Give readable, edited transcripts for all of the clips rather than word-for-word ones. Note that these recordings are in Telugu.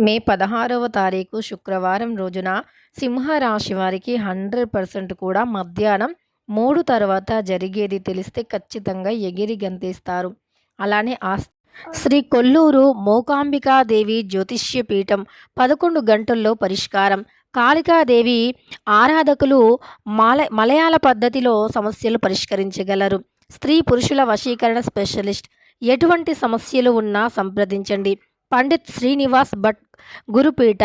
మే 16వ తారీఖు శుక్రవారం రోజున సింహరాశి వారికి 100% కూడా మధ్యాహ్నం 3 తర్వాత జరిగేది తెలిస్తే ఖచ్చితంగా ఎగిరి గంతేస్తారు. అలానే శ్రీ కొల్లూరు మూకాంబికాదేవి జ్యోతిష్య పీఠం 11 గంటల్లో పరిష్కారం. కాళికాదేవి ఆరాధకులు మలయాళ పద్ధతిలో సమస్యలు పరిష్కరించగలరు. స్త్రీ పురుషుల వశీకరణ స్పెషలిస్ట్. ఎటువంటి సమస్యలు ఉన్నా సంప్రదించండి. పండిత్ శ్రీనివాస్ భట్ గురుపీఠ.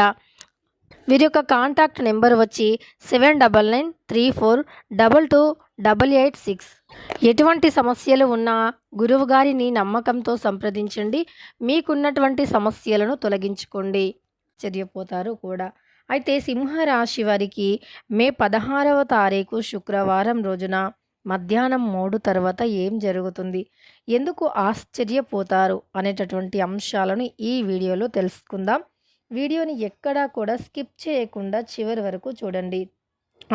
వీరి యొక్క కాంటాక్ట్ నెంబర్ వచ్చి 7993422886. ఎటువంటి సమస్యలు ఉన్నా గురువు గారిని నమ్మకంతో సంప్రదించండి. మీకున్నటువంటి సమస్యలను తొలగించుకోండి, చర్యపోతారు కూడా. అయితే సింహరాశి వారికి మే 16వ తారీఖు శుక్రవారం రోజున మధ్యాహ్నం 3 తర్వాత ఏం జరుగుతుంది, ఎందుకు ఆశ్చర్యపోతారు అనేటటువంటి అంశాలను ఈ వీడియోలో తెలుసుకుందాం. వీడియోని ఎక్కడా కూడా స్కిప్ చేయకుండా చివరి వరకు చూడండి.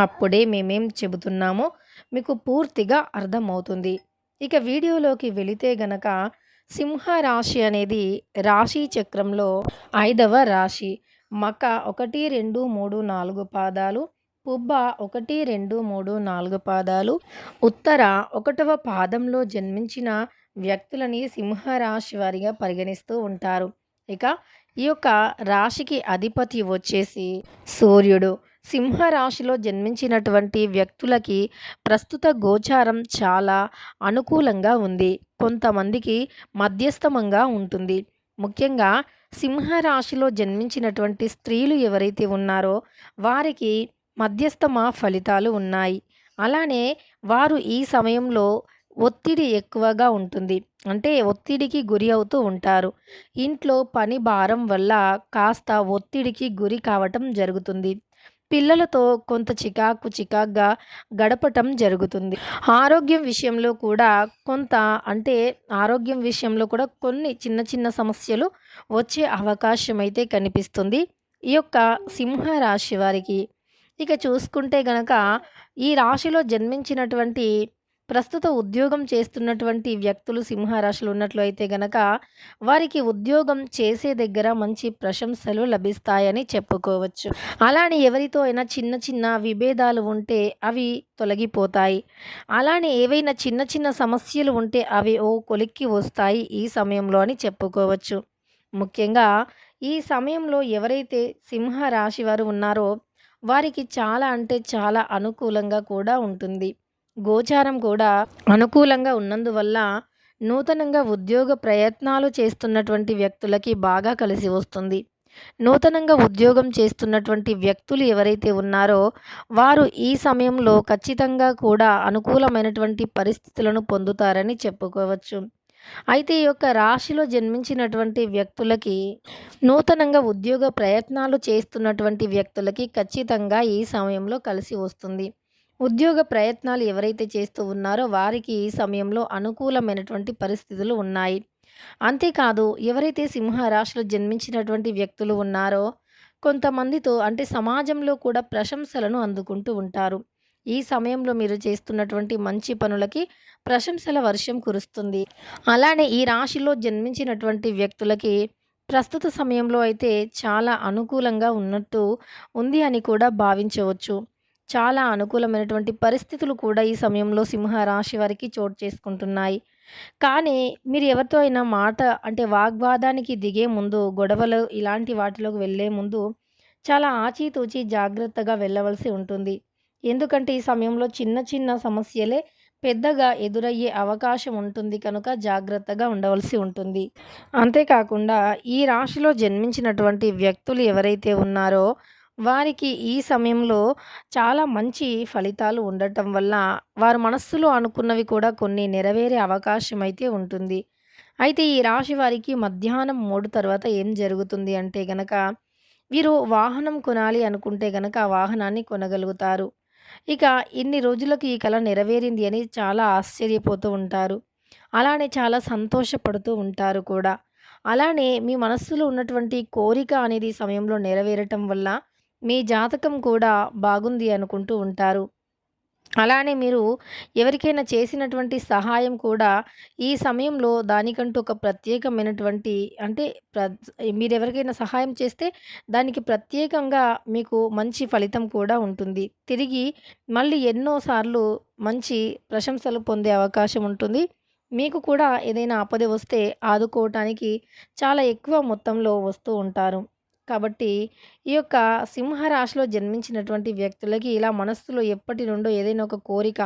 అప్పుడే మేమేం చెబుతున్నామో మీకు పూర్తిగా అర్థమవుతుంది. ఇక వీడియోలోకి వెళితే గనక సింహరాశి అనేది రాశి చక్రంలో 5వ రాశి. మక 1, 2, 3, 4 పాదాలు, పుబ్బ 1, 2, 3, 4 పాదాలు, ఉత్తర 1వ పాదంలో జన్మించిన వ్యక్తులని సింహరాశి వారిగా పరిగణిస్తూ ఉంటారు. ఇక ఈ యొక్క రాశికి అధిపతి వచ్చేసి సూర్యుడు. సింహరాశిలో జన్మించినటువంటి వ్యక్తులకి ప్రస్తుత గోచారం చాలా అనుకూలంగా ఉంది, కొంతమందికి మధ్యస్థమంగా ఉంటుంది. ముఖ్యంగా సింహరాశిలో జన్మించినటువంటి స్త్రీలు ఎవరైతే ఉన్నారో వారికి మధ్యస్థమ ఫలితాలు ఉన్నాయి. అలానే వారు ఈ సమయంలో ఒత్తిడి ఎక్కువగా ఉంటుంది, అంటే ఒత్తిడికి గురి అవుతూ ఉంటారు. ఇంట్లో పని భారం వల్ల కాస్త ఒత్తిడికి గురి కావటం జరుగుతుంది. పిల్లలతో కొంత చికాకుగా గడపటం జరుగుతుంది. ఆరోగ్యం విషయంలో కూడా ఆరోగ్యం విషయంలో కూడా కొన్ని చిన్న సమస్యలు వచ్చే అవకాశం అయితే కనిపిస్తుంది ఈ యొక్క సింహరాశి వారికి. ఇక చూసుకుంటే గనక ఈ రాశిలో జన్మించినటువంటి ప్రస్తుత ఉద్యోగం చేస్తున్నటువంటి వ్యక్తులు సింహరాశిలో ఉన్నట్లు అయితే గనక వారికి ఉద్యోగం చేసే దగ్గర మంచి ప్రశంసలు లభిస్తాయని చెప్పుకోవచ్చు. అలానే ఎవరితో అయినా చిన్న విభేదాలు ఉంటే అవి తొలగిపోతాయి. అలానే ఏవైనా చిన్న సమస్యలు ఉంటే అవి కొలిక్కి వస్తాయి ఈ సమయంలో అని చెప్పుకోవచ్చు. ముఖ్యంగా ఈ సమయంలో ఎవరైతే సింహరాశి వారు ఉన్నారో వారికి చాలా అనుకూలంగా కూడా ఉంటుంది. గోచారం కూడా అనుకూలంగా ఉన్నందువల్ల నూతనంగా ఉద్యోగ ప్రయత్నాలు చేస్తున్నటువంటి వ్యక్తులకి బాగా కలిసి వస్తుంది. నూతనంగా ఉద్యోగం చేస్తున్నటువంటి వ్యక్తులు ఎవరైతే ఉన్నారో వారు ఈ సమయంలో ఖచ్చితంగా కూడా అనుకూలమైనటువంటి పరిస్థితులను పొందుతారని చెప్పుకోవచ్చు. అయితే ఈ యొక్క రాశిలో జన్మించినటువంటి వ్యక్తులకి నూతనంగా ఉద్యోగ ప్రయత్నాలు చేస్తున్నటువంటి వ్యక్తులకి ఖచ్చితంగా ఈ సమయంలో కలిసి వస్తుంది. ఉద్యోగ ప్రయత్నాలు ఎవరైతే చేస్తూ ఉన్నారో వారికి ఈ సమయంలో అనుకూలమైనటువంటి పరిస్థితులు ఉన్నాయి. అంతేకాదు ఎవరైతే సింహరాశిలో జన్మించినటువంటి వ్యక్తులు ఉన్నారో కొంతమందితో సమాజంలో కూడా ప్రశంసలను అందుకుంటూ ఉంటారు. ఈ సమయంలో మీరు చేస్తున్నటువంటి మంచి పనులకి ప్రశంసల వర్షం కురుస్తుంది. అలానే ఈ రాశిలో జన్మించినటువంటి వ్యక్తులకి ప్రస్తుత సమయంలో అయితే చాలా అనుకూలంగా ఉన్నట్టు ఉంది అని కూడా భావించవచ్చు. చాలా అనుకూలమైనటువంటి పరిస్థితులు కూడా ఈ సమయంలో సింహరాశి వారికి చోటు చేసుకుంటున్నాయి. కానీ మీరు ఎవరితో అయినా వాగ్వాదానికి దిగే ముందు, గొడవలు ఇలాంటి వాటిలోకి వెళ్ళే ముందు చాలా ఆచితూచి జాగ్రత్తగా వెళ్ళవలసి ఉంటుంది. ఎందుకంటే ఈ సమయంలో చిన్న సమస్యలే పెద్దగా ఎదురయ్యే అవకాశం ఉంటుంది కనుక జాగ్రత్తగా ఉండవలసి ఉంటుంది. అంతేకాకుండా ఈ రాశిలో జన్మించినటువంటి వ్యక్తులు ఎవరైతే ఉన్నారో వారికి ఈ సమయంలో చాలా మంచి ఫలితాలు ఉండటం వల్ల వారు మనస్సులో అనుకున్నవి కూడా కొన్ని నెరవేరే అవకాశం అయితే ఉంటుంది. అయితే ఈ రాశి వారికి మధ్యాహ్నం 3 తర్వాత ఏం జరుగుతుంది అంటే గనక వీరు వాహనం కొనాలి అనుకుంటే గనక ఆ వాహనాన్ని కొనగలుగుతారు. ఇక ఇన్ని రోజులకు ఈ కల నెరవేరింది అని చాలా ఆశ్చర్యపోతూ ఉంటారు. అలానే చాలా సంతోషపడుతూ ఉంటారు కూడా. అలానే మీ మనస్సులో ఉన్నటువంటి కోరిక అనేది ఈ సమయంలో నెరవేరటం వల్ల మీ జాతకం కూడా బాగుంది అనుకుంటూ ఉంటారు. అలానే మీరు ఎవరికైనా చేసినటువంటి సహాయం కూడా ఈ సమయంలో దానికంటూ ఒక ప్రత్యేకమైనటువంటి అంటే మీరెవరికైనా సహాయం చేస్తే దానికి ప్రత్యేకంగా మీకు మంచి ఫలితం కూడా ఉంటుంది. తిరిగి మళ్ళీ ఎన్నో సార్లు మంచి ప్రశంసలు పొందే అవకాశం ఉంటుంది. మీకు కూడా ఏదైనా ఆపద వస్తే ఆదుకోవటానికి చాలా ఎక్కువ మొత్తంలో వస్తూ ఉంటారు. కాబట్టి ఈ యొక్క సింహరాశిలో జన్మించినటువంటి వ్యక్తులకి ఇలా మనస్సులో ఎప్పటి నుండో ఏదైనా ఒక కోరిక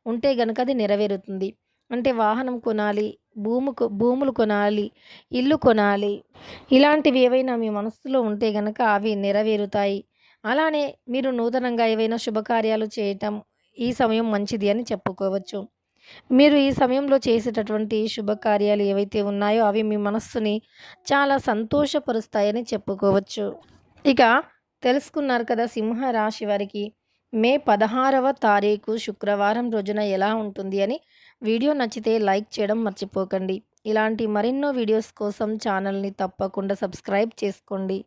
ఉంటే గనక అది నెరవేరుతుంది. అంటే వాహనం కొనాలి, భూములు కొనాలి, ఇల్లు కొనాలి. ఇలాంటివి ఏవైనా మీ మనస్సులో ఉంటే గనక అవి నెరవేరుతాయి. అలానే మీరు నూతనంగా ఏవైనా శుభకార్యాలు చేయటం ఈ సమయం మంచిది అని చెప్పుకోవచ్చు. మీరు ఈ సమయంలో చేసేటటువంటి శుభకార్యాలు ఏవైతే ఉన్నాయో అవి మీ మనస్సుని చాలా సంతోషపరుస్తాయని చెప్పుకోవచ్చు. ఇక తెలుసుకున్నారు కదా సింహ రాశి వారికి మే 16వ తారీఖు శుక్రవారం రోజున ఎలా ఉంటుంది అని. వీడియో నచ్చితే లైక్ చేయడం మర్చిపోకండి. ఇలాంటి మరెన్నో వీడియోస్ కోసం ఛానల్ని తప్పకుండా సబ్స్క్రైబ్ చేసుకోండి.